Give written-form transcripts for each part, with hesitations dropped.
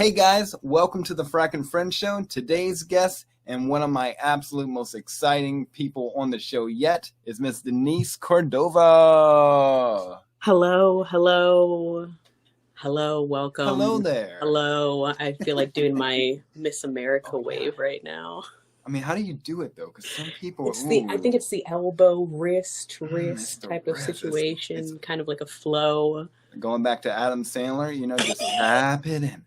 Hey guys, welcome to the Frack and Friends show. Today's guest and one of my absolute most exciting people on the show yet is Miss Denise Cordova. Hello, welcome. Hello there. Hello. I feel like doing my Miss America wave right now. I mean, how do you do it though? Because some people, I think it's the elbow, wrist type of wrist. situation, It's kind of like a flow. going back to Adam Sandler, just tap it in.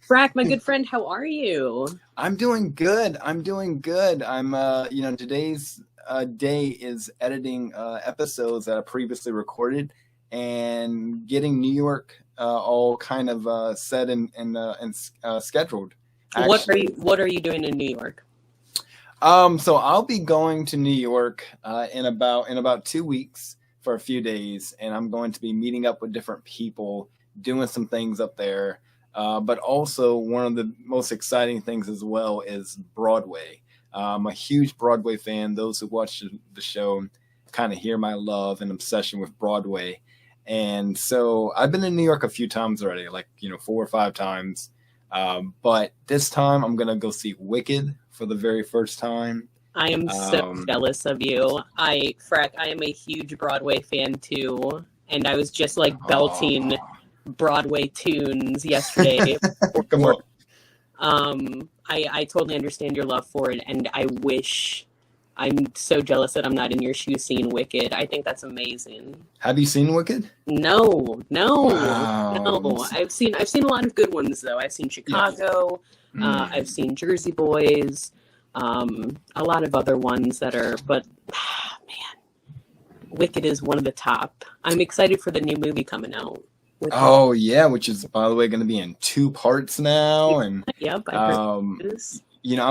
Frack, my good friend, how are you? I'm doing good. I'm today's day is editing episodes that I previously recorded and getting New York all kind of set and scheduled. Actually. What are you doing in New York? So I'll be going to New York in about 2 weeks for a few days, and I'm going to be meeting up with different people, doing some things up there. But also one of the most exciting things as well is Broadway. I'm a huge Broadway fan. Those who watch the show kind of hear my love and obsession with Broadway. And so I've been in New York a few times already, 4 or 5 times. But this time I'm going to go see Wicked for the very first time. I am so jealous of you. Frack, I am a huge Broadway fan too. And I was just belting Broadway tunes yesterday. Come on. I totally understand your love for it, and I'm so jealous that I'm not in your shoes seeing Wicked. I think that's amazing. Have you seen Wicked? No. Wow. I've seen a lot of good ones though. I've seen Chicago. Yeah. I've seen Jersey Boys. A lot of other ones but man, Wicked is one of the top. I'm excited for the new movie coming out. Oh yeah, which is by the way going to be in 2 parts now, and yep. I'm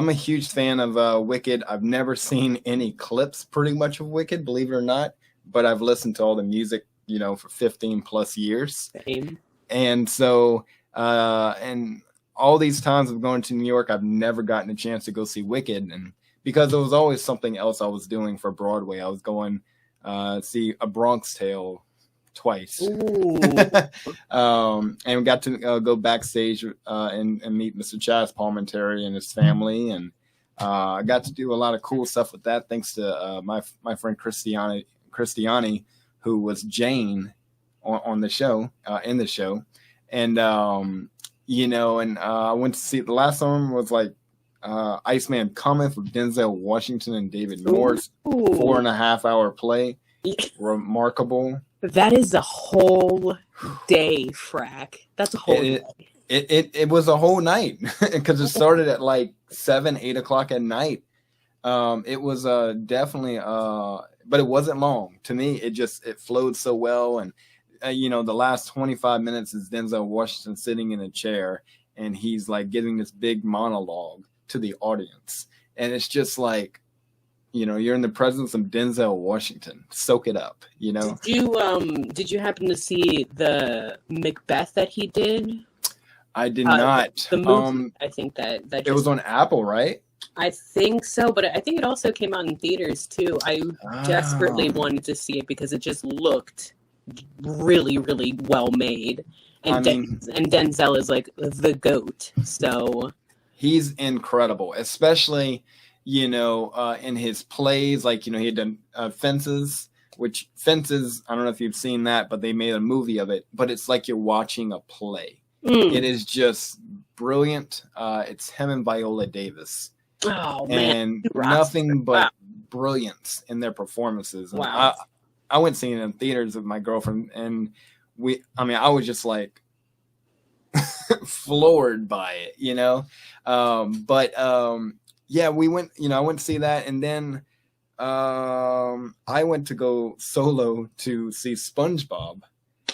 a huge fan of Wicked. I've never seen any clips, pretty much, of Wicked, believe it or not, but I've listened to all the music, for 15 plus years. Same. And so, and all these times of going to New York, I've never gotten a chance to go see Wicked, and because there was always something else I was doing for Broadway. I was going see A Bronx Tale twice. And we got to go backstage and meet Mr. Chaz Palminteri and his family, and I got to do a lot of cool stuff with that thanks to my friend Christiani, who was Jane on the show, in the show. And I went to see, the last one was Iceman Cometh with Denzel Washington and David Morse. 4.5 hour play. Remarkable. That is a whole day, Frack. That's a whole day. It was a whole night because it started at 7, 8 o'clock at night. It was definitely, but it wasn't long. To me, it flowed so well. And, the last 25 minutes is Denzel Washington sitting in a chair, and he's giving this big monologue to the audience. And it's just you're in the presence of Denzel Washington. Soak it up, Did you happen to see the Macbeth that he did? I did not. The movie, I think that it was on Apple, right? I think so, but I think it also came out in theaters too. I desperately wanted to see it because it just looked really, really well made. And and Denzel is the GOAT. So he's incredible, especially in his plays, he had done Fences, I don't know if you've seen that, but they made a movie of it, but it's like you're watching a play. It is just brilliant. It's him and Viola Davis. Oh, man. And nothing but brilliance in their performances. And wow. I went seeing it in theaters with my girlfriend, and I was just floored by it, yeah, we went, I went to see that. And then I went to go solo to see SpongeBob.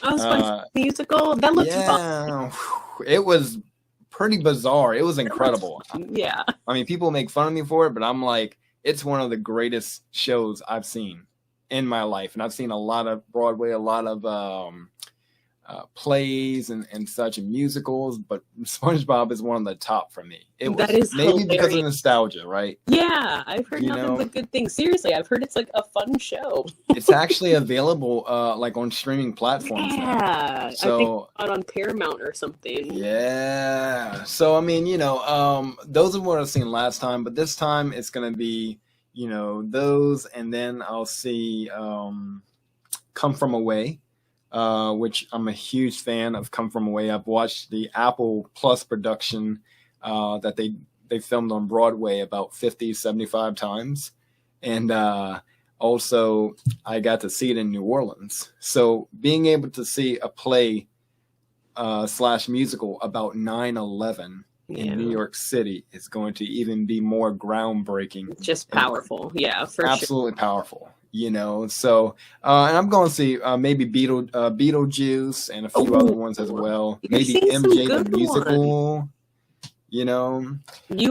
Oh, SpongeBob musical? That looked fun. It was pretty bizarre. It was incredible. Yeah. People make fun of me for it, but I'm it's one of the greatest shows I've seen in my life. And I've seen a lot of Broadway, a lot of plays and such and musicals, but SpongeBob is one of the top for me. It That was is maybe hilarious. because of nostalgia, right? Yeah, I've heard You nothing know? but good things. Seriously, I've heard it's like a fun show. It's actually available like on streaming platforms now. Yeah, I think So out on Paramount or something. yeah. So I mean, those are what I've seen last time, but this time it's gonna be, those, and then I'll see Come From Away, which I'm a huge fan of. Come From Away. I've watched the Apple Plus production that they filmed on Broadway about 50, 75 times. And also I got to see it in New Orleans. So being able to see a play / musical about 9/11 in New York City is going to even be more groundbreaking. Just powerful. Yeah, for sure. Absolutely powerful. So and I'm going to see maybe Beetlejuice and a few other ones as well. Maybe MJ the Musical. You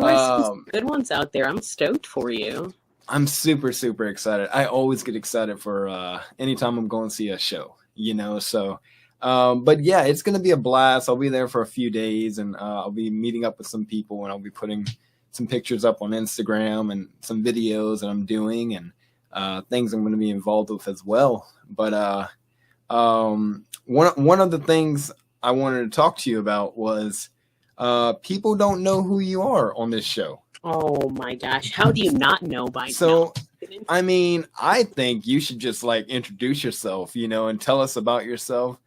are some good ones out there. I'm stoked for you. I'm super, super excited. I always get excited for anytime I'm going to see a show, so but yeah, it's going to be a blast. I'll be there for a few days, and I'll be meeting up with some people, and I'll be putting some pictures up on Instagram and some videos that I'm doing, and things I'm going to be involved with as well. But one of the things I wanted to talk to you about was people don't know who you are on this show. Oh my gosh, how do you not know by now? So, I mean, I think you should just introduce yourself, and tell us about yourself.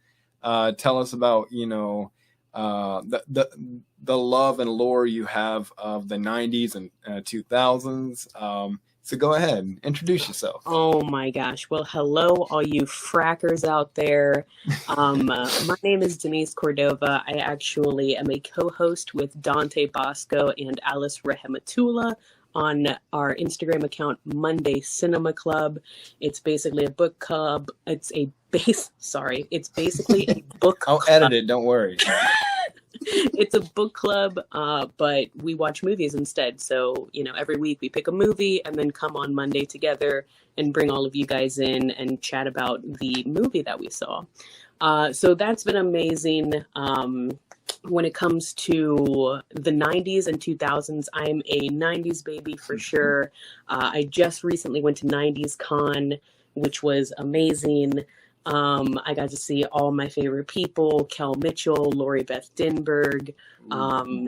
Tell us about, the love and lore you have of the 90s and 2000s. So go ahead, introduce yourself. Oh my gosh. Well, hello, all you frackers out there. My name is Denise Cordova. I actually am a co-host with Dante Basco and Alice Rehemutula on our Instagram account, Monday Cinema Club. It's basically a book club. It's basically a book club. I'll edit it, don't worry. It's a book club, but we watch movies instead. So, every week we pick a movie and then come on Monday together and bring all of you guys in and chat about the movie that we saw. So that's been amazing. When it comes to the 90s and 2000s, I'm a 90s baby for sure. I just recently went to 90s Con, which was amazing. I got to see all my favorite people: Kel Mitchell, Lori Beth Dinberg,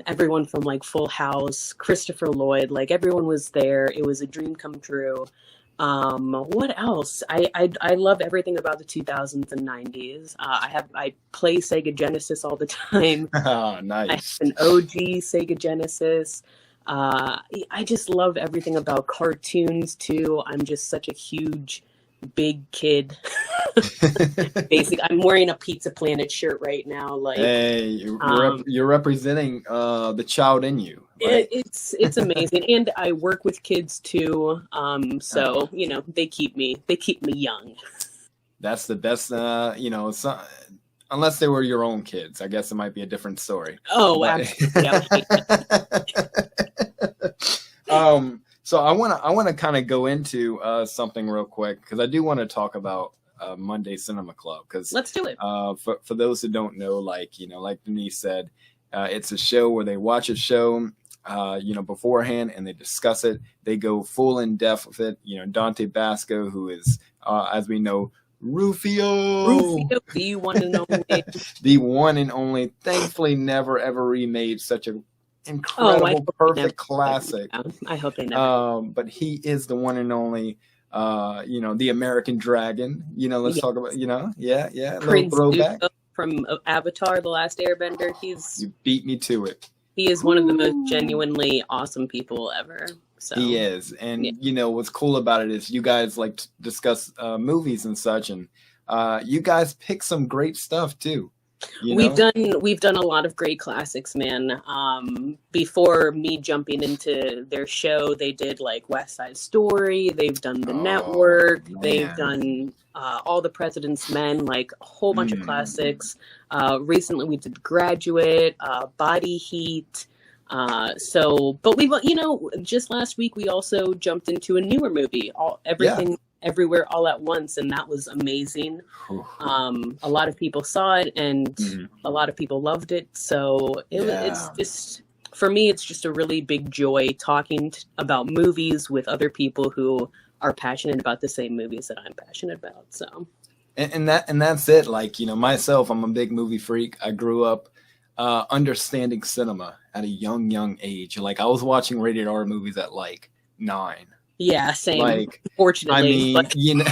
everyone from Full House, Christopher Lloyd. Everyone was there. It was a dream come true. What else? I love everything about the 2000s and 90s. I play Sega Genesis all the time. Oh, nice. I have an OG Sega Genesis. I just love everything about cartoons too. I'm just such a huge big kid. Basically, I'm wearing a Pizza Planet shirt right now. Hey, you're representing the child in you. Right? It's amazing, and I work with kids too. So they keep me young. That's the best. Unless they were your own kids, I guess it might be a different story. Oh, absolutely. So I want to kind of go into something real quick, because I do want to talk about Monday Cinema Club. Because let's do it. For those who don't know, like Denise said, it's a show where they watch a show, beforehand, and they discuss it. They go full in depth with it. Dante Basco, who is, as we know, Rufio, the one and only. The one and only. Thankfully, never ever remade such a incredible, perfect classic. I hope they never. But he is the one and only, the American Dragon. Let's talk about, yeah, Prince little throwback from Avatar: The Last Airbender. You beat me to it. He is one of the most genuinely awesome people ever. So he is, and what's cool about it is you guys like to discuss movies and such, and you guys pick some great stuff too. We've done a lot of great classics, man. Before me jumping into their show, they did West Side Story. They've done The Network. Man. They've done All the President's Men, a whole bunch of classics. Recently, we did Graduate, Body Heat. But we, just last week we also jumped into a newer movie. Everywhere All at Once, and that was amazing. A lot of people saw it, and a lot of people loved it. So it's just, for me, it's just a really big joy talking about movies with other people who are passionate about the same movies that I'm passionate about. So, and that's it. Like, you know, myself, I'm a big movie freak. I grew up understanding cinema at a young age. Like, I was watching rated R movies at like 9. Yeah, same. Like, fortunately, I mean, you know,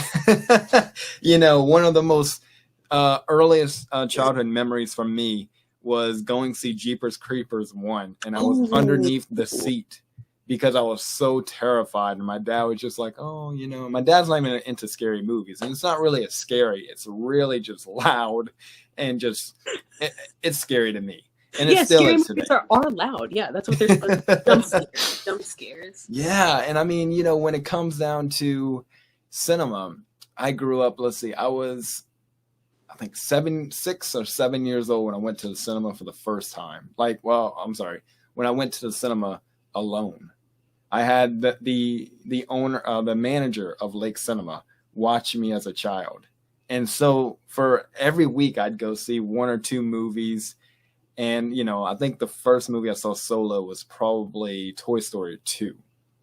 you know, one of the most earliest childhood memories for me was going to see Jeepers Creepers 1, and I was underneath the seat because I was so terrified. And my dad was just like, "Oh, you know," my dad's not even into scary movies, and it's not really a scary. It's really just loud and just it's scary to me. And yeah, it still scary is movies today. are loud. Yeah, that's what they're supposed to be. Jump scares. Yeah, and I mean, you know, when it comes down to cinema, I grew up, let's see, I was, I think 6 or 7 years old when I went to the cinema for the first time. Like, well, I'm sorry, when I went to the cinema alone. I had the owner, the manager of Lake Cinema watch me as a child. And so for every week, I'd go see 1 or 2 movies. And, you know, I think the first movie I saw solo was probably Toy Story 2.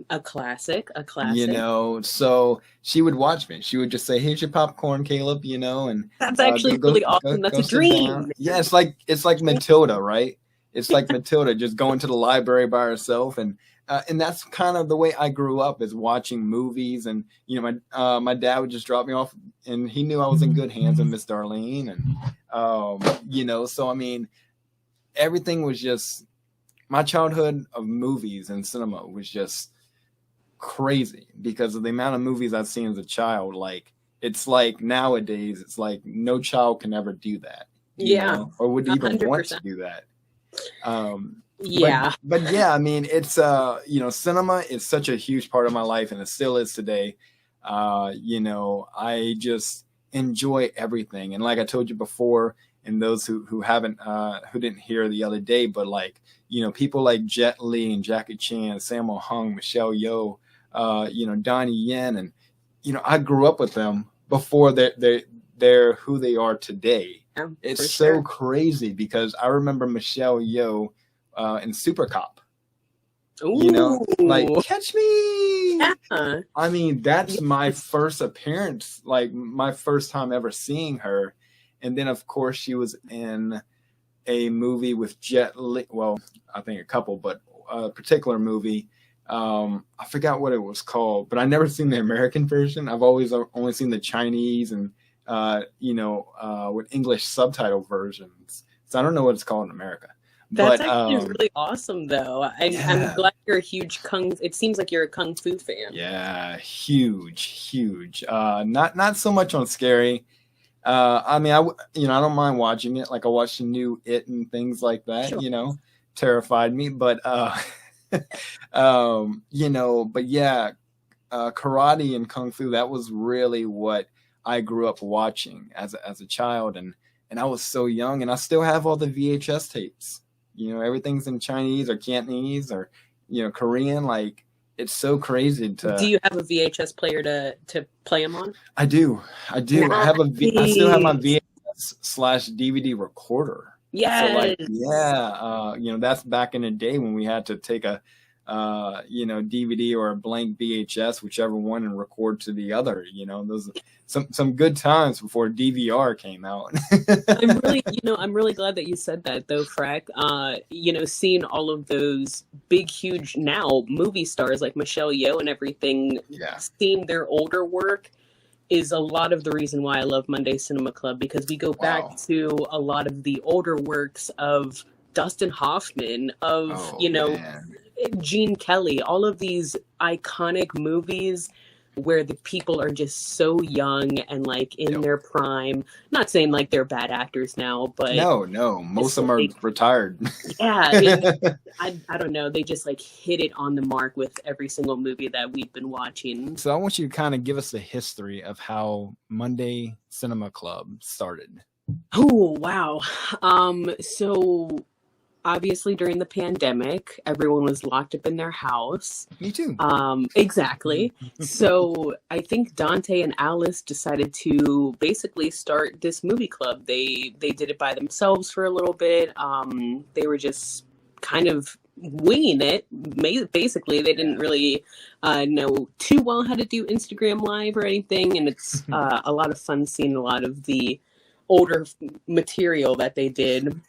A classic. You know, so she would watch me. She would just say, "Here's your popcorn, Caleb," you know, and that's actually really awesome. That's a dream. Yeah, it's like Matilda, right? It's like Matilda just going to the library by herself, and that's kind of the way I grew up, is watching movies. And, you know, my dad would just drop me off, and he knew I was in good hands with Miss Darlene, and you know, so I mean, everything was just, my childhood of movies and cinema was just crazy because of the amount of movies I've seen as a child. Like, it's like nowadays, it's like no child can ever do that. You know, or would even 100%. Want to do that. Yeah. But yeah, I mean, it's you know, cinema is such a huge part of my life, and it still is today. You know, I just enjoy everything. And like I told you before, and those who haven't who didn't hear the other day, but like, you know, people like Jet Li and Jackie Chan, Sammo Hung, Michelle Yeoh, you know, Donnie Yen, and, you know, I grew up with them before they're who they are today. It's so crazy because I remember Michelle Yeoh in Super Cop. Ooh. You know, like, catch me. Yeah. I mean, that's my first appearance, like my first time ever seeing her. And then, of course, she was in a movie with Jet Li. Well, I think a couple, but a particular movie. I forgot what it was called, but I never seen the American version. I've always only seen the Chinese and, you know, with English subtitle versions. So I don't know what it's called in America. That's actually really awesome, though. I'm glad you're a huge it seems like you're a kung fu fan. Yeah, huge. Not so much on scary. I mean, I don't mind watching it. Like, I watched the new It and things like that. Sure. You know, terrified me, but you know, but yeah, karate and kung fu, that was really what I grew up watching as a child, and I was so young, and I still have all the VHS tapes. You know, everything's in Chinese or Cantonese or, you know, Korean. Like, it's so crazy to. Do you have a VHS player to play them on? I do. Nice. I still have my VHS/DVD recorder. Yeah. So, like, yeah, you know, that's back in the day when we had to take a, you know, DVD or a blank VHS, whichever one, and record to the other. You know, those some good times before DVR came out. I'm really glad that you said that, though, Frack. You know, seeing all of those big, huge now movie stars like Michelle Yeoh and everything, seeing their older work is a lot of the reason why I love Monday Cinema Club, because we go back to a lot of the older works of Dustin Hoffman, of, you know, Gene Kelly, all of these iconic movies where the people are just so young and like in their prime. Not saying like they're bad actors now, but no, most of them are retired. Yeah, I don't know. They just like hit it on the mark with every single movie that we've been watching. So I want you to kind of give us the history of how Monday Cinema Club started. Oh, wow. So obviously during the pandemic, everyone was locked up in their house. Me too. Exactly. So I think Dante and Alice decided to basically start this movie club. They did it by themselves for a little bit. They were just kind of winging it. Basically, they didn't really know too well how to do Instagram Live or anything, and it's a lot of fun seeing a lot of the older material that they did.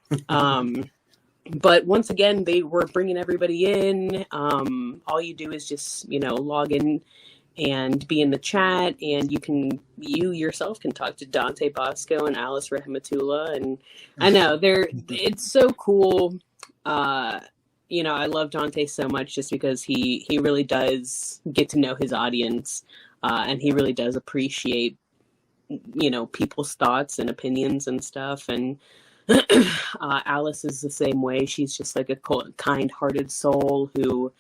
But once again, they were bringing everybody in. All you do is just, log in and be in the chat, and you yourself can talk to Dante Basco and Alice Rehemutula. And I know it's so cool. I love Dante so much just because he really does get to know his audience, and he really does appreciate, people's thoughts and opinions and stuff. And Alice is the same way. She's just like a kind-hearted soul who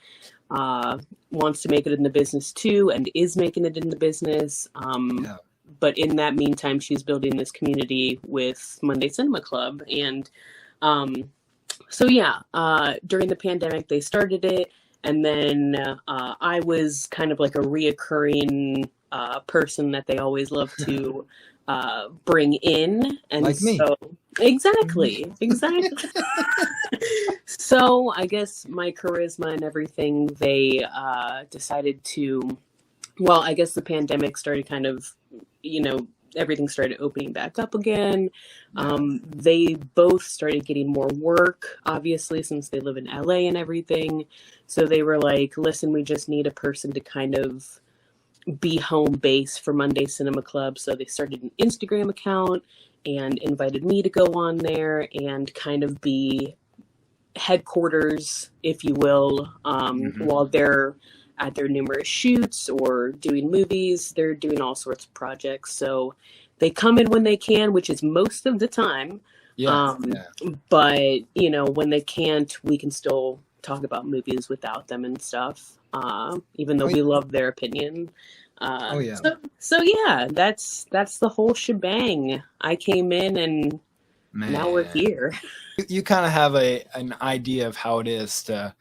wants to make it in the business too, and is making it in the business. But in that meantime, she's building this community with Monday Cinema Club. And during the pandemic, they started it. And then I was kind of like a reoccurring person that they always love to bring in. And like me. Exactly. So I guess my charisma and everything, they decided to, I guess the pandemic started kind of, everything started opening back up again. They both started getting more work, obviously, since they live in LA and everything. So they were like, listen, we just need a person to kind of be home base for Monday Cinema Club. So they started an Instagram account and invited me to go on there and kind of be headquarters, if you will, while they're at their numerous shoots or doing movies. They're doing all sorts of projects. So they come in when they can, which is most of the time. But, when they can't, we can still talk about movies without them and stuff, even though we love their opinion. So that's the whole shebang. I came in and now we're here. You kind of have an idea of how it is to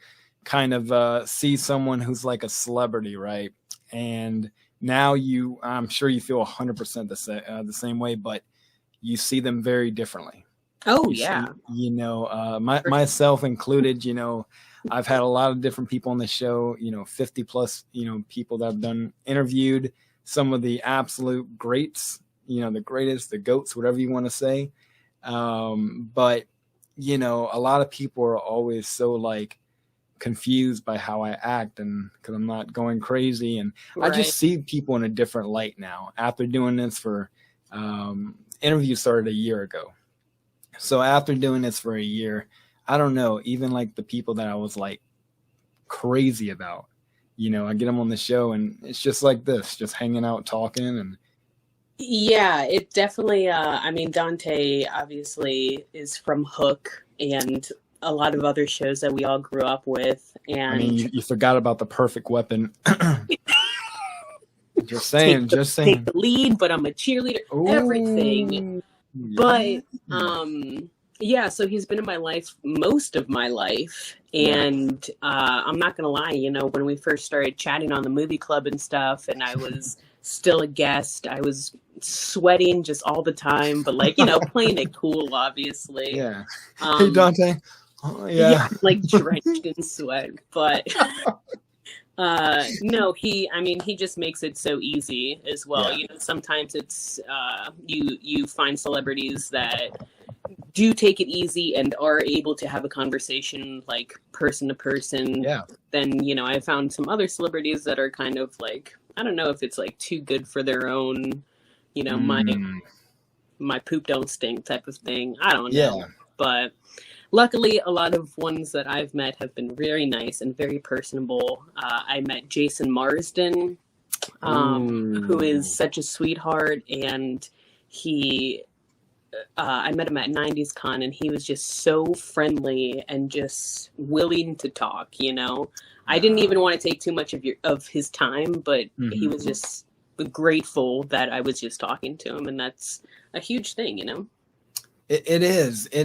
kind of see someone who's like a celebrity, right? And now I'm sure you feel 100% the same way, but you see them very differently. Myself included, I've had a lot of different people on the show, 50 plus, people that I've interviewed, some of the absolute greats, the greatest, the GOATs, whatever you want to say. But, a lot of people are always so like confused by how I act, and because I'm not going crazy. And I just see people in a different light now after doing this for interviews started a year ago. So after doing this for a year, I don't know, even like the people that I was like crazy about, I get them on the show and it's just like this, just hanging out, talking. And yeah, it definitely, Dante obviously is from Hook and a lot of other shows that we all grew up with. And you forgot about The Perfect Weapon. Just saying. Take the lead, but I'm a cheerleader. Ooh. Everything. But so he's been in my life most of my life, and I'm not gonna lie, when we first started chatting on the movie club and stuff, and I was still a guest, I was sweating just all the time, but playing it cool, obviously. Yeah. Hey Dante. Like drenched in sweat, but no, he just makes it so easy as well. Sometimes it's you find celebrities that do take it easy and are able to have a conversation like person to person. Then I found some other celebrities that are kind of like, I don't know if it's like too good for their own, my poop don't stink type of thing. I don't know. But luckily, a lot of ones that I've met have been very nice and very personable. I met Jason Marsden, who is such a sweetheart, and I met him at 90s Con, and he was just so friendly and just willing to talk. I didn't even want to take too much of his time, but he was just grateful that I was just talking to him, and that's a huge thing. It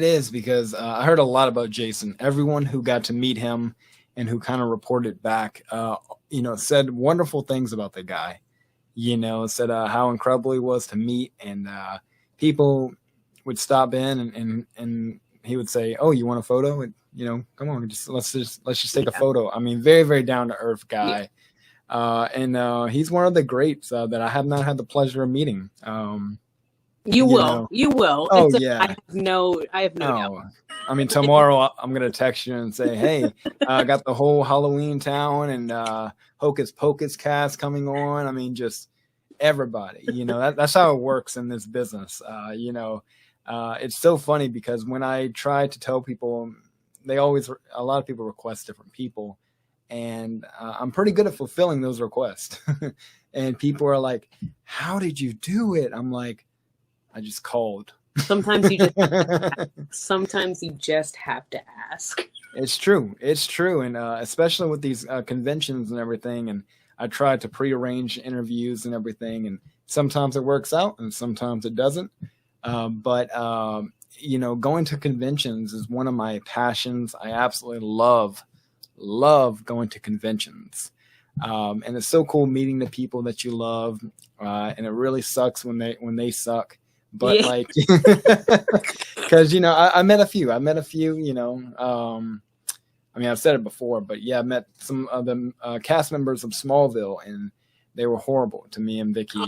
is because I heard a lot about Jason. Everyone who got to meet him and who kind of reported back, said wonderful things about the guy. Said how incredible he was to meet, and people would stop in and he would say, "Oh, you want a photo?" And, come on, let's just take a photo. I mean, very, very down to earth guy. And he's one of the greats that I have not had the pleasure of meeting. You will. Oh, yeah. I have no doubt. I mean, tomorrow I'm going to text you and say, hey, I got the whole Halloween Town and Hocus Pocus cast coming on. I mean, just everybody, that's how it works in this business. It's so funny because when I try to tell people, a lot of people request different people. And I'm pretty good at fulfilling those requests. And people are like, how did you do it? I'm like, I just called. Sometimes you just have to ask. It's true. And especially with these conventions and everything. And I try to prearrange interviews and everything. And sometimes it works out and sometimes it doesn't. But going to conventions is one of my passions. I absolutely love going to conventions. And it's so cool meeting the people that you love. And it really sucks when they suck. But because, I met a few, I mean, I've said it before, but yeah, I met some of the cast members of Smallville and they were horrible to me and Vicky.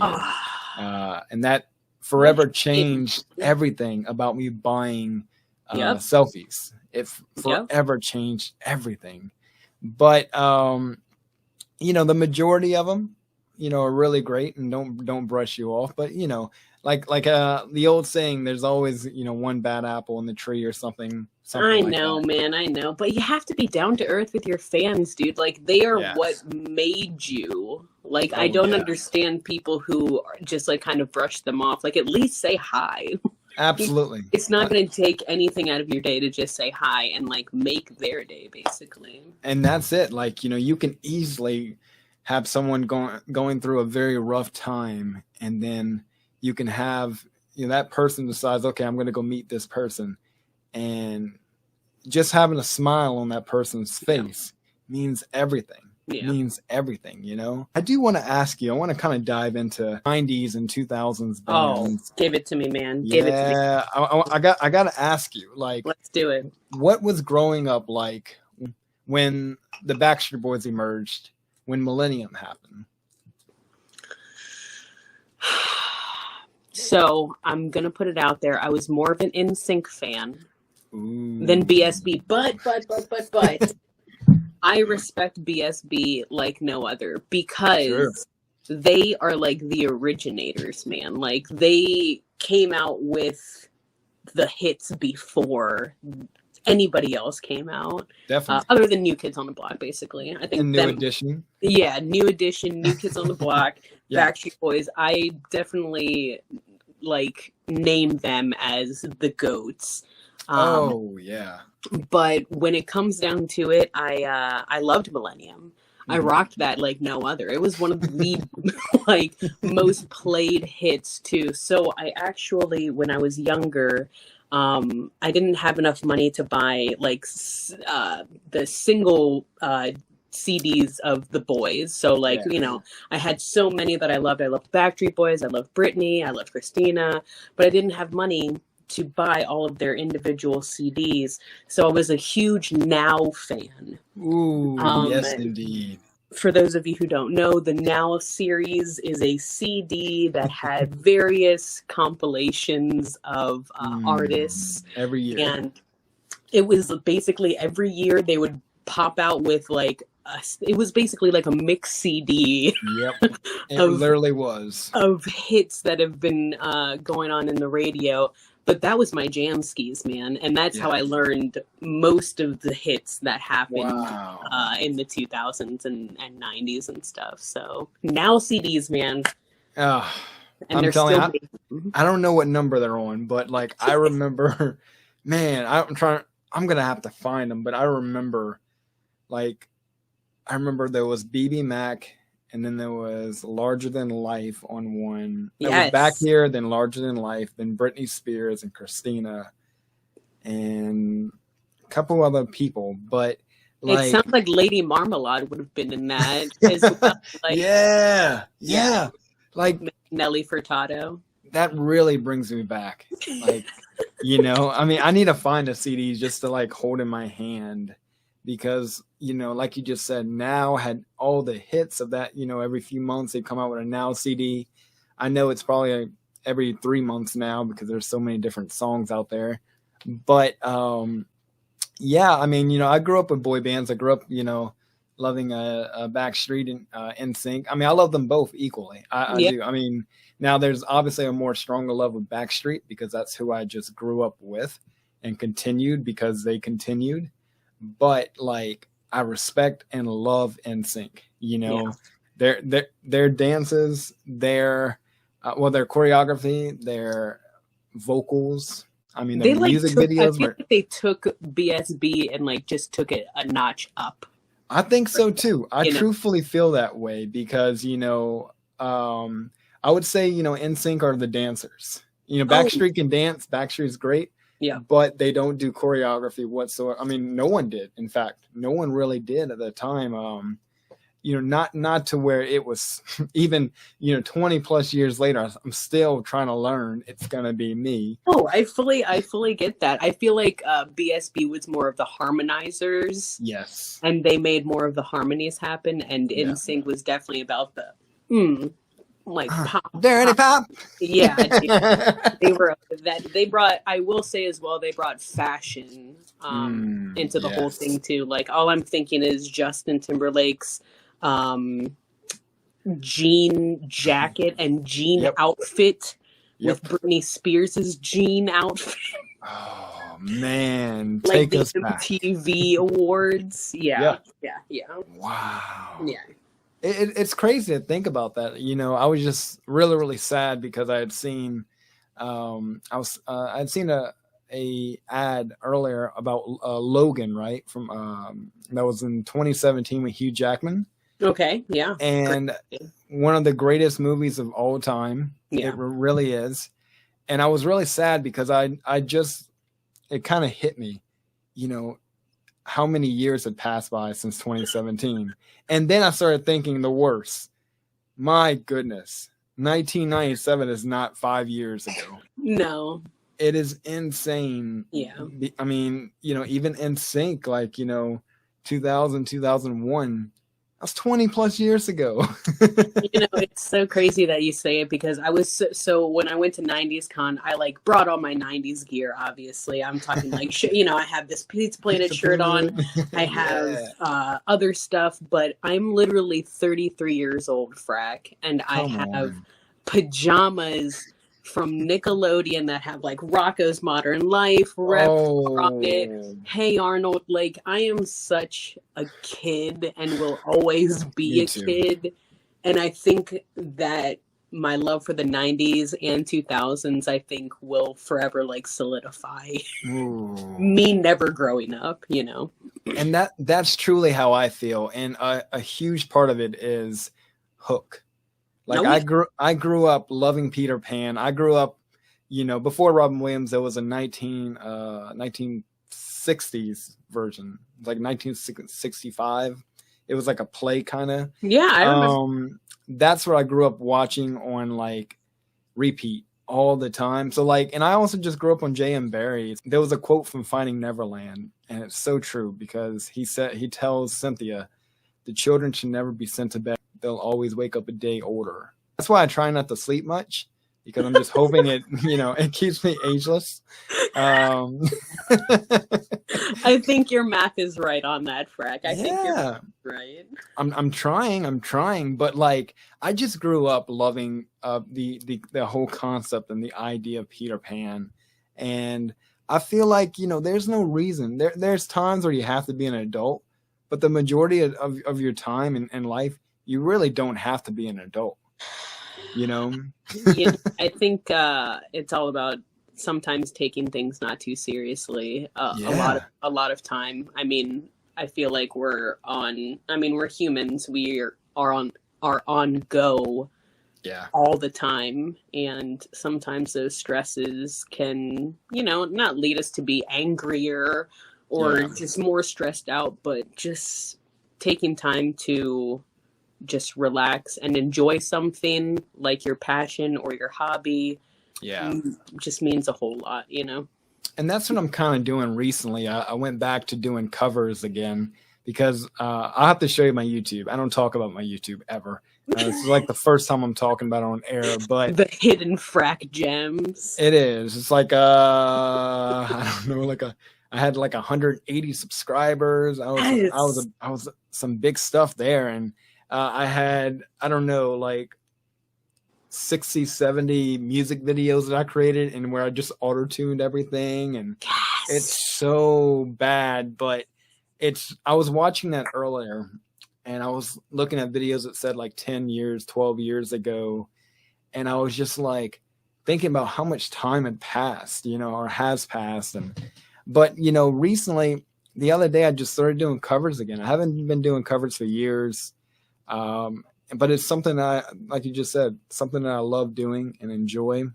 And that forever changed everything about me buying selfies. It forever changed everything. But, the majority of them, are really great and don't brush you off. But, like the old saying, there's always, one bad apple in the tree or something. I know, man. I know. But you have to be down to earth with your fans, dude. Like, they are what made you. Like, I don't understand people who just, like, kind of brush them off. Like, at least say hi. Absolutely. It's not going to take anything out of your day to just say hi and, like, make their day, basically. And that's it. Like, you can easily have someone going through a very rough time, and then you can have, that person decides, okay, I'm going to go meet this person. And just having a smile on that person's face means everything. It means everything, I do want to ask you, I want to kind of dive into 90s and 2000s bands. Oh, give it to me, man. Give it to me. Yeah, I got to ask you, like, let's do it. What was growing up like when the Backstreet Boys emerged, when Millennium happened? So I'm going to put it out there. I was more of an NSYNC fan than BSB. But I respect BSB like no other because they are like the originators, man. Like, they came out with the hits before anybody else came out. Definitely. Other than New Kids on the Block, basically. I think New Edition. Yeah, New Edition, New Kids on the Block, Backstreet Boys. I definitely name them as the GOATs. But when it comes down to it, I loved Millennium. I rocked that like no other. It was one of the most played hits too. So I actually, when I was younger, I didn't have enough money to buy the single CDs of the boys. So I had so many that I loved. I loved Backstreet Boys. I loved Britney. I loved Christina, but I didn't have money to buy all of their individual CDs. So I was a huge Now fan. Ooh, yes, indeed. For those of you who don't know, the Now series is a CD that had various compilations of artists. Every year. And it was basically every year they would pop out with it was basically like a mix CD. Yep, it literally was. Of hits that have been going on in the radio. But that was my jam skis, man. And that's how I learned most of the hits that happened in the 2000s and 90s and stuff. So Now CDs, man. And I'm telling you, I don't know what number they're on, but I remember, man, I'm going to have to find them, but I remember there was BB Mac and then there was Larger Than Life on one. That Yes. was Back Here, then Larger Than Life, then Britney Spears and Christina, and a couple other people. But like, it sounds like Lady Marmalade would have been in that as well. Like, yeah. Like Nelly Furtado. that really brings me back. Like, you know, I mean, I need to find a CD just to like hold in my hand, because, you know, like you just said, Now had all the hits of that. You know, every few months they come out with a Now CD. I know it's probably every 3 months now because there's so many different songs out there. But yeah, I mean, you know, I grew up with boy bands. I grew up, you know, loving Backstreet and NSYNC. I mean, I love them both equally. I do. I mean, now there's obviously a more stronger love with Backstreet because that's who I just grew up with and continued because they continued. But like, I respect and love NSYNC. You know, their dances, their choreography, their vocals. I mean, the music videos. I feel like they took BSB and like just took it a notch up. I think so too. I truthfully feel that way because, you know, I would say, you know, NSYNC are the dancers. You know, Backstreet can dance. Backstreet's great. Yeah. But they don't do choreography whatsoever. I mean, no one did. In fact, no one really did at the time. You know, not to where it was even, you know, 20 plus years later, I'm still trying to learn. It's going to be me. Oh, I fully get that. I feel like BSB was more of the harmonizers. Yes. And they made more of the harmonies happen. And NSYNC was definitely about the, like pop. Dirty pop. Yeah. They were that. They brought, I will say as well, they brought fashion into the whole thing too. Like, all I'm thinking is Justin Timberlake's jean jacket and jean outfit with Britney Spears's jean outfit. Oh man, like take us back. MTV Awards. Yeah. Wow. Yeah. It's crazy to think about that. You know, I was just really sad because I had seen I'd seen a ad earlier about Logan, right? From that was in 2017 with Hugh Jackman. Okay, yeah. And one of the greatest movies of all time. Yeah. It really is. And I was really sad because it kind of hit me, you know, how many years had passed by since 2017. And then I started thinking the worst. My goodness, 1997 is not 5 years ago. No. It is insane. Yeah. I mean, you know, even NSYNC, like, you know, 2000, 2001, that's 20 plus years ago. You know, it's so crazy that you say it because I was so when I went to 90s Con, I like brought all my 90s gear, obviously. I'm talking like, you know, I have this Pizza Planet shirt on. I have other stuff, but I'm literally 33 years old, Frack, and I have pajamas from Nickelodeon that have like Rocco's Modern Life, Rocket, Hey Arnold. Like, I am such a kid and will always be a kid. And I think that my love for the 90s and 2000s, I think, will forever like solidify me never growing up, you know. And that's truly how I feel. And a huge part of it is Hook. Like, I grew up loving Peter Pan. I grew up, you know, before Robin Williams, there was a 1960s version. It's like 1965. It was like a play kind of. Yeah, I remember. That's what I grew up watching on like repeat all the time. So like, and I also just grew up on J.M. Barrie. There was a quote from Finding Neverland, and it's so true because he tells Cynthia, the children should never be sent to bed. They'll always wake up a day older. That's why I try not to sleep much, because I'm just hoping it, you know, it keeps me ageless. I think your math is right on that, Frack. I think you're right. I'm trying, but like, I just grew up loving the whole concept and the idea of Peter Pan. And I feel like, you know, there's no reason. There's times where you have to be an adult, but the majority of your time in life, you really don't have to be an adult, you know? Yeah, I think it's all about sometimes taking things not too seriously. A lot of time. I mean, I feel like we're humans. We are on are on go Yeah. all the time. And sometimes those stresses can, not lead us to be angrier or just more stressed out, but just taking time to just relax and enjoy something like your passion or your hobby just means a whole lot, And that's what I'm kind of doing recently. I went back to doing covers again because I'll have to show you my YouTube. I don't talk about my YouTube ever. It's like the first time I'm talking about it on air, but the hidden Frack gems. It is. It's like I don't know, I had like 180 subscribers. I was some big stuff there, and I had, I don't know, like 60, 70 music videos that I created and where I just auto-tuned everything, and it's so bad, but I was watching that earlier and I was looking at videos that said like 10 years, 12 years ago, and I was just like thinking about how much time had passed, or has passed. But recently, the other day, I just started doing covers again. I haven't been doing covers for years. But it's something that like you just said, something that I love doing and enjoy.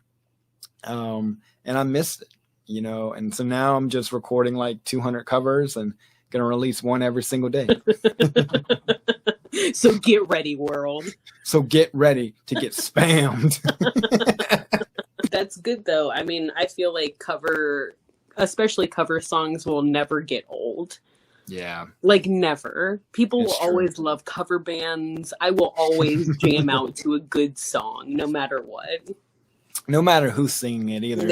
And I missed it, and so now I'm just recording like 200 covers and going to release one every single day. So get ready, world. So get ready to get spammed. That's good though. I mean, I feel like especially cover songs will never get old. Yeah. Like never. People will always love cover bands. I will always jam out to a good song, no matter what. No matter who's singing it either.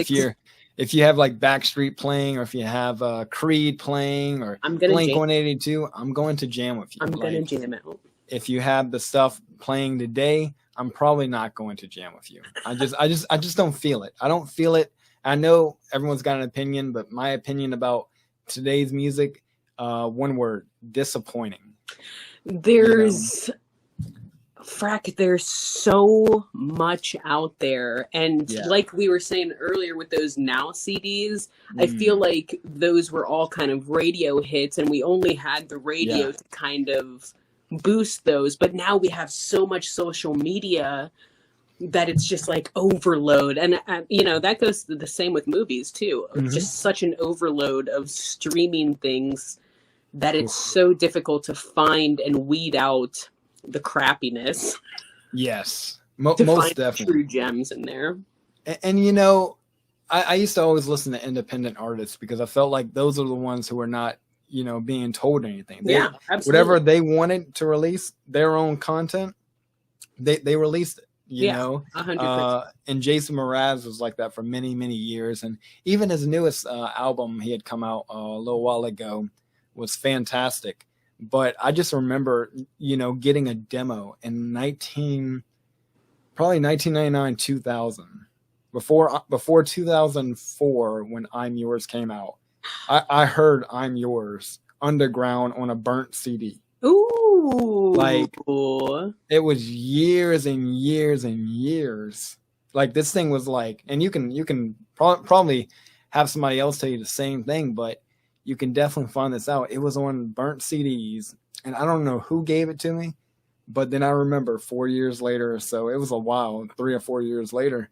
If you have like Backstreet playing, or if you have Creed playing, or Blink 182, I'm going to jam with you. I'm going to jam out. If you have the stuff playing today, I'm probably not going to jam with you. I just don't feel it. I don't feel it. I know everyone's got an opinion, but my opinion about today's music, one word: disappointing. Frack, there's so much out there. And like we were saying earlier with those Now CDs, I feel like those were all kind of radio hits, and we only had the radio to kind of boost those. But now we have so much social media that it's just like overload. And, that goes the same with movies too. Just such an overload of streaming things that it's so difficult to find and weed out the crappiness. Yes, to most find definitely true gems in there. And I used to always listen to independent artists because I felt like those are the ones who are not being told anything. Absolutely. Whatever they wanted to release, their own content, they released it. 100%. And Jason Mraz was like that for many, many years, and even his newest album he had come out a little while ago was fantastic. But I just remember, getting a demo in 1999, 2000, before 2004, when I'm Yours came out. I heard I'm Yours underground on a burnt CD. Ooh, like it was years and years and years. Like this thing was like, and you can probably have somebody else tell you the same thing, but you can definitely find this out. It was on burnt CDs, and I don't know who gave it to me, but then I remember 4 years later or so, it was a while, 3 or 4 years later.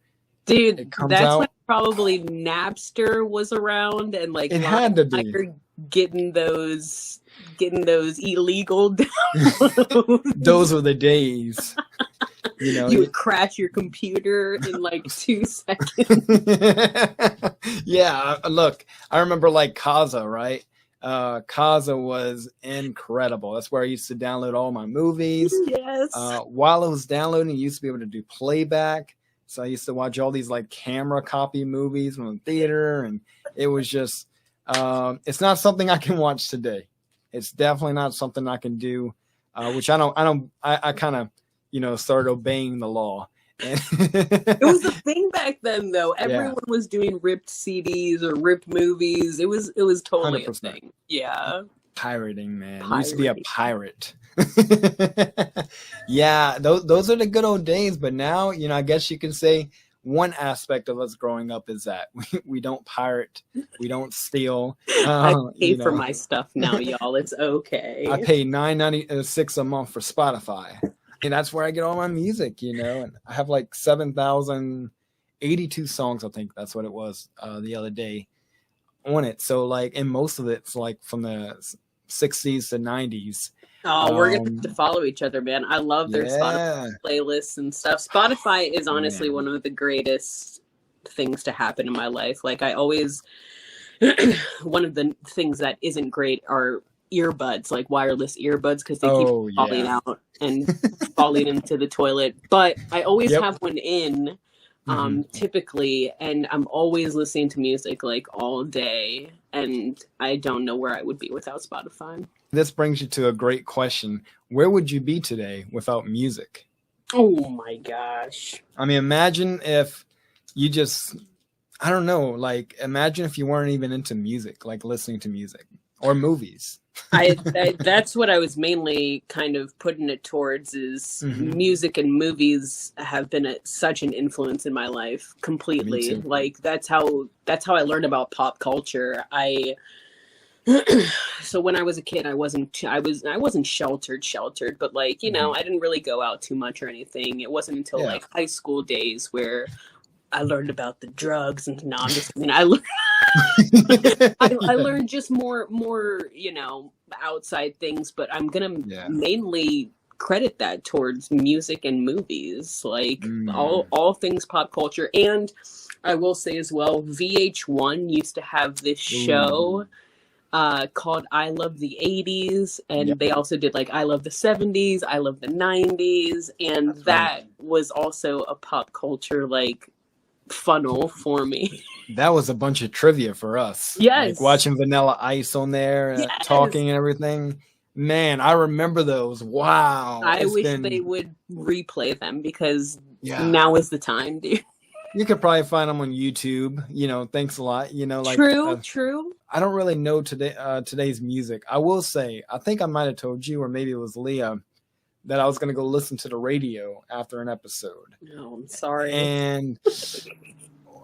Dude, that's when probably Napster was around, and like it had to be getting those illegal downloads. Those were the days. You would crash your computer in like 2 seconds. Yeah, look, I remember like Kazaa, right? Kazaa was incredible. That's where I used to download all my movies. Yes. While I was downloading, you used to be able to do playback. So I used to watch all these like camera copy movies from the theater, and it was just it's not something I can watch today. It's definitely not something I can do, which I kind of started obeying the law. It was a thing back then, though. Everyone was doing ripped CDs or ripped movies. It was totally 100%. A thing. Yeah. Pirating, man. You used to be a pirate. Yeah, those are the good old days. But now, I guess you can say one aspect of us growing up is that we don't pirate, we don't steal. I pay for my stuff now, y'all. It's okay. I pay $9.96 a month for Spotify. And that's where I get all my music, and I have like 7,082 songs. I think that's what it was the other day on it. So like, and most of it's like from the 60s to 90s. Oh, we're going to have to follow each other, man. I love their Spotify playlists and stuff. Spotify is honestly one of the greatest things to happen in my life. Like I always, one of the things that isn't great are earbuds, like wireless earbuds, because they keep falling out and falling into the toilet. But I always have one in, typically, and I'm always listening to music like all day, and I don't know where I would be without Spotify. This brings you to a great question. Where would you be today without music? Oh my gosh. I mean, imagine if you just, I don't know, like imagine if you weren't even into music, like listening to music or movies. I that's what I was mainly kind of putting it towards is music and movies have been such an influence in my life completely. Like that's how I learned about pop culture. So when I was a kid, I wasn't sheltered, but like, I didn't really go out too much or anything. It wasn't until like high school days where I learned about the drugs and I learned just more, outside things, but I'm going to mainly credit that towards music and movies, like all things pop culture. And I will say as well, VH1 used to have this show called I Love the 80s, and they also did like I Love the 70s, I Love the 90s, and that was also a pop culture like funnel for me. That was a bunch of trivia for us. Yes. Like watching Vanilla Ice on there, talking and everything. Man, I remember those. Wow. I wish they would replay them because now is the time, dude. You could probably find them on YouTube. Thanks a lot. Like True. I don't really know today's music. I will say, I think I might have told you, or maybe it was Leah, that I was going to go listen to the radio after an episode. No, I'm sorry. And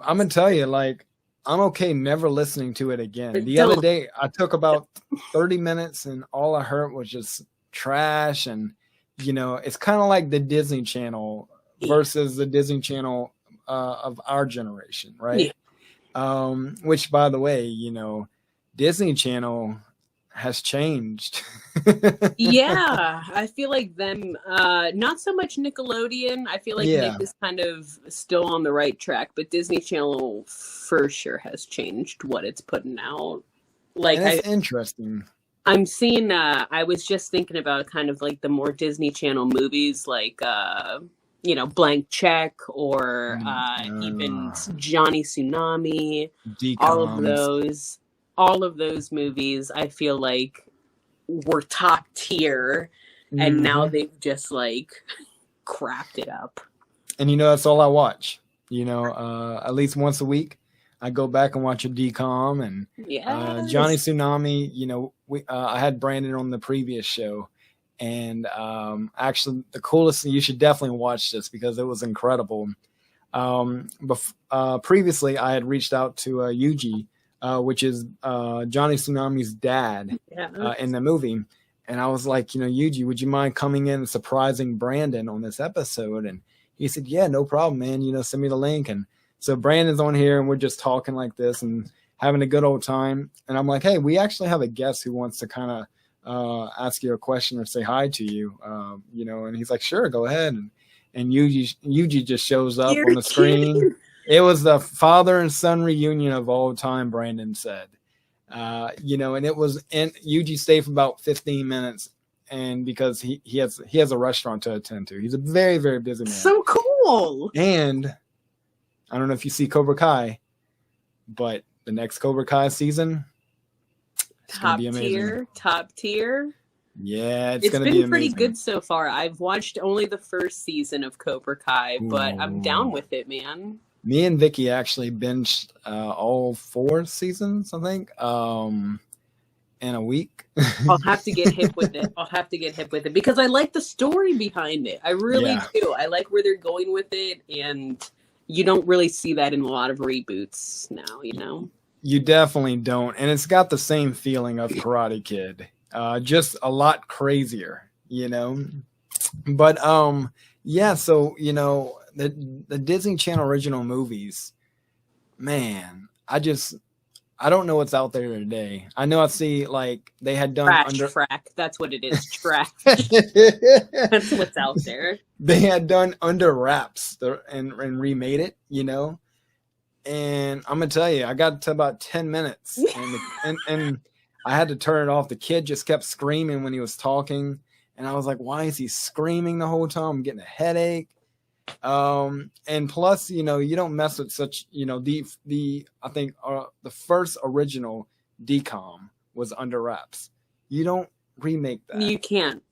I'm going to tell you, like, I'm okay never listening to it again. The other day, I took about 30 minutes and all I heard was just trash. And, it's kind of like the Disney Channel versus the Disney Channel of our generation, right? Which, by the way, Disney Channel has changed. I feel like them, not so much Nickelodeon. I feel like Nick is kind of still on the right track, but Disney Channel for sure has changed what it's putting out. Like, it's interesting. I'm seeing, I was just thinking about kind of like the more Disney Channel movies, like, Blank Check or even Johnny Tsunami, Decoms. all of those movies I feel like were top tier and now they've just like crapped it up. And that's all I watch. At least once a week I go back and watch a decom and Johnny Tsunami. I had Brandon on the previous show. And actually, the coolest thing, you should definitely watch this because it was incredible. Previously, I had reached out to Yuji, which is Johnny Tsunami's dad in the movie. And I was like, Yuji, would you mind coming in and surprising Brandon on this episode? And he said, yeah, no problem, man. Send me the link. And so Brandon's on here and we're just talking like this and having a good old time. And I'm like, hey, we actually have a guest who wants to kind of ask you a question or say hi to you, and he's like, sure, go ahead. And Yuji just shows up on the screen. It was the father and son reunion of all time, Brandon said. And it was, and Yuji stayed for about 15 minutes. And because he has a restaurant to attend to. He's a very, very busy man. So cool. And I don't know if you see Cobra Kai, but the next Cobra Kai season, top tier. Yeah, it's gonna be amazing. It's been pretty good so far. I've watched only the first season of Cobra Kai, but I'm down with it, man. Me and Vicky actually binged all 4 seasons, I think, in a week. I'll have to get hip with it. Because I like the story behind it. I really do. I like where they're going with it, and you don't really see that in a lot of reboots now, You definitely don't. And it's got the same feeling of Karate Kid. Just a lot crazier, But yeah, so the Disney Channel original movies, man, I don't know what's out there today. I know I see like they had done Frack. That's what it is. Trash. That's what's out there. They had done Under Wraps and remade it, And I'm gonna tell you, I got to about 10 minutes, and I had to turn it off. The kid just kept screaming when he was talking, and I was like, "Why is he screaming the whole time? I'm getting a headache." And plus, you don't mess with such, I think the first original DCOM was Under Wraps. You don't remake that. You can't.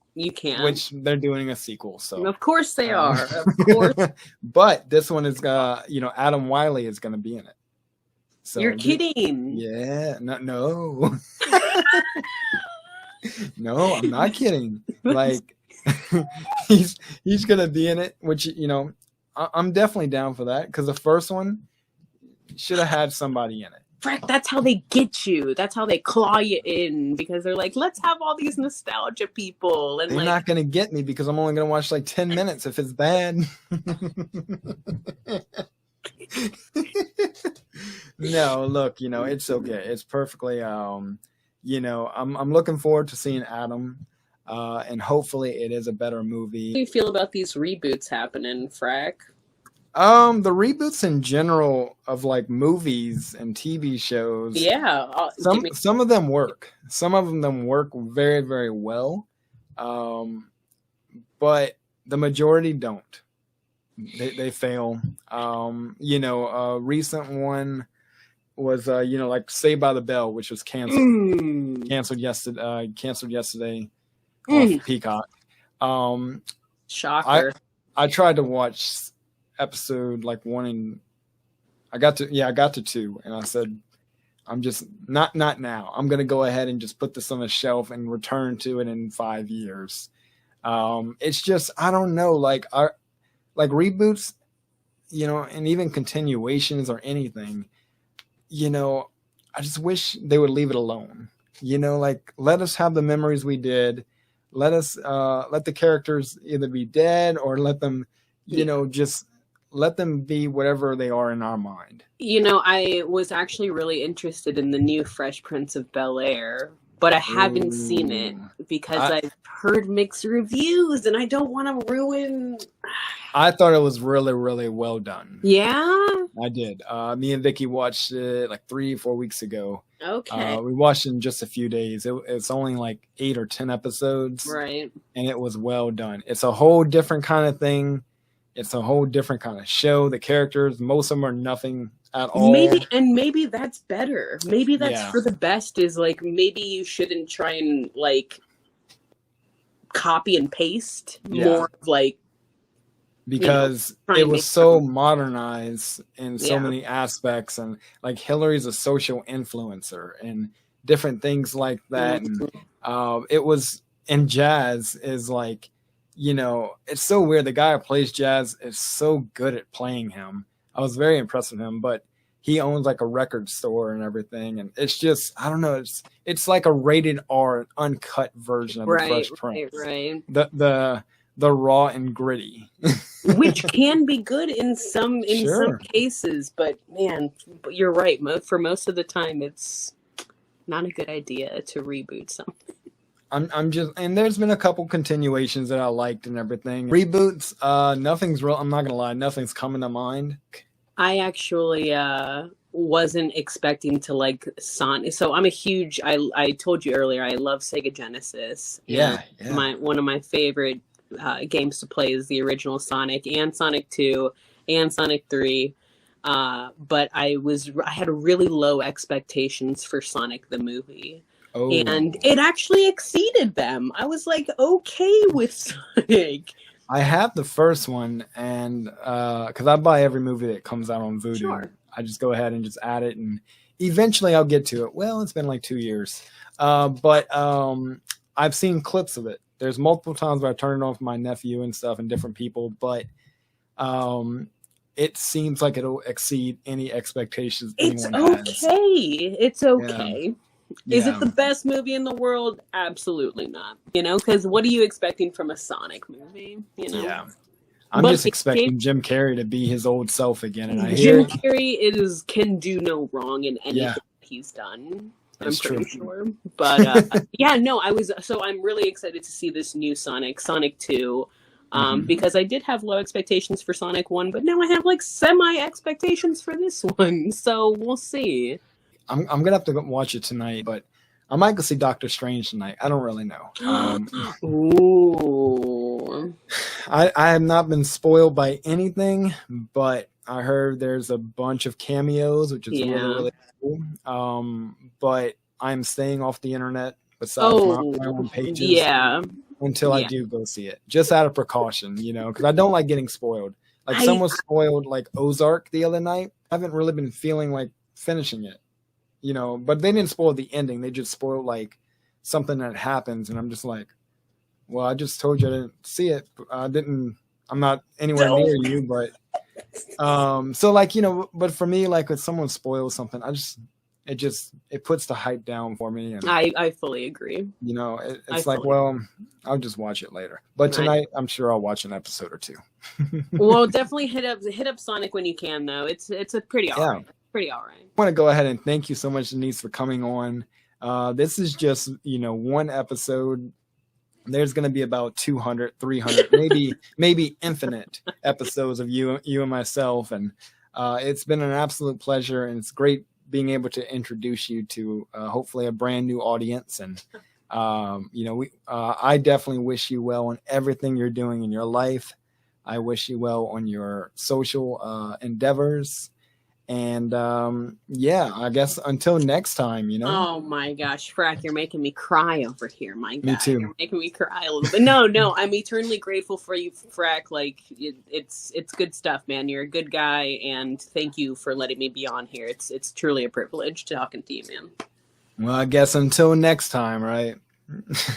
Which they're doing a sequel, so of course they are. Of course. But this one is, Adam Wiley is going to be in it. So you're kidding. Yeah, no, no, I'm not kidding. Like he's going to be in it, which I'm definitely down for that because the first one should have had somebody in it. Frack, that's how they get you. That's how they claw you in because they're like, let's have all these nostalgia people. And they're not going to get me because I'm only going to watch like 10 minutes if it's bad. No, look, it's okay. It's perfectly, I'm looking forward to seeing Adam, and hopefully it is a better movie. How do you feel about these reboots happening, Frack? The reboots in general of like movies and TV shows. Yeah. Some of them work. Some of them work very, very well. But the majority don't. They fail. A recent one was like Saved by the Bell, which was canceled. Canceled yesterday off Peacock. Shocker. I tried to watch episode like 1 and I got to 2 and I said I'm just not now. I'm gonna go ahead and just put this on the shelf and return to it in 5 years. It's just I don't know, like reboots, and even continuations or anything, I just wish they would leave it alone. Like let us have the memories we did. Let us let the characters either be dead or let them, just let them be whatever they are in our mind. I was actually really interested in the new Fresh Prince of Bel-Air, but I haven't seen it because I've heard mixed reviews and I don't want to ruin. I thought it was really, really well done. Yeah? I did. Me and Vicky watched it like 3-4 weeks ago. Okay. We watched it in just a few days. It's only like 8 or 10 episodes. Right. And it was well done. It's a whole different kind of thing. It's a whole different kind of show. The characters, most of them are nothing at all. Maybe that's better. Maybe that's for the best is like, maybe you shouldn't try and like copy and paste more of like, because it was so modernized in so many aspects, and like Hillary's a social influencer and different things like that. And it was, and Jazz is like, it's so weird. The guy who plays Jazz is so good at playing him. I was very impressed with him, but he owns like a record store and everything. And it's just, I don't know. It's like a rated R, uncut version of the Fresh Prince. Right. The raw and gritty, which can be good in some cases, but man, you're right. For most of the time, it's not a good idea to reboot something. I'm just, and there's been a couple continuations that I liked and everything. Reboots, nothing's real. I'm not gonna lie, nothing's coming to mind. I actually wasn't expecting to like Sonic. So I'm a huge. I told you earlier, I love Sega Genesis. Yeah. One of my favorite games to play is the original Sonic and Sonic 2 and Sonic 3. But I had really low expectations for Sonic the movie. Oh. And it actually exceeded them. I was like, okay with Sonic. I have the first one, and because I buy every movie that comes out on Vudu. Sure. I just go ahead and just add it, and eventually I'll get to it. Well, it's been like 2 years. But I've seen clips of it. There's multiple times where I turn it on for my nephew and stuff and different people, but it seems like it'll exceed any expectations anyone has. It's okay. Yeah. Is it the best movie in the world? Absolutely not. You know, because what are you expecting from a Sonic movie? You know? Yeah. I'm just expecting Jim Carrey to be his old self again. And I hear Jim Carrey can do no wrong in anything he's done. I'm pretty sure. But yeah, no, I'm really excited to see this new Sonic 2. Because I did have low expectations for Sonic 1, but now I have like semi expectations for this one. So we'll see. I'm gonna have to go watch it tonight, but I might go see Doctor Strange tonight. I don't really know. Ooh. I have not been spoiled by anything, but I heard there's a bunch of cameos, which is really cool. But I'm staying off the internet besides my own pages. Yeah. Until I do go see it, just out of precaution, you know, because I don't like getting spoiled. Like someone spoiled like Ozark the other night. I haven't really been feeling like finishing it, you know, but they didn't spoil the ending. They just spoiled like something that happens. And I'm just like, well, I just told you I didn't see it. I'm not anywhere near you, but, so like, you know, but for me, like when someone spoils something, it puts the hype down for me. And, I fully agree. You know, it's like, well, I'll just watch it later. But tonight, I'm sure I'll watch an episode or two. Well, definitely hit up Sonic when you can, though. It's a pretty all right. Pretty all right. I want to go ahead and thank you so much, Denise, for coming on. This is just, you know, one episode. There's going to be about 200, 300, maybe infinite episodes of you and myself. And it's been an absolute pleasure, and it's great being able to introduce you to hopefully a brand new audience. And, you know, I definitely wish you well on everything you're doing in your life. I wish you well on your social endeavors. And I guess until next time, you know. Oh my gosh, Frack, you're making me cry over here, my guy. Me too. You're making me cry a little bit. No, I'm eternally grateful for you, Frack. Like it's good stuff, man. You're a good guy, and thank you for letting me be on here. It's truly a privilege talking to you, man. Well, I guess until next time, right?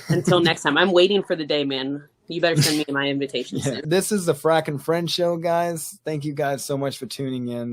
Until next time. I'm waiting for the day, man. You better send me my invitation soon. This is the Frack and Friend Show, guys. Thank you guys so much for tuning in.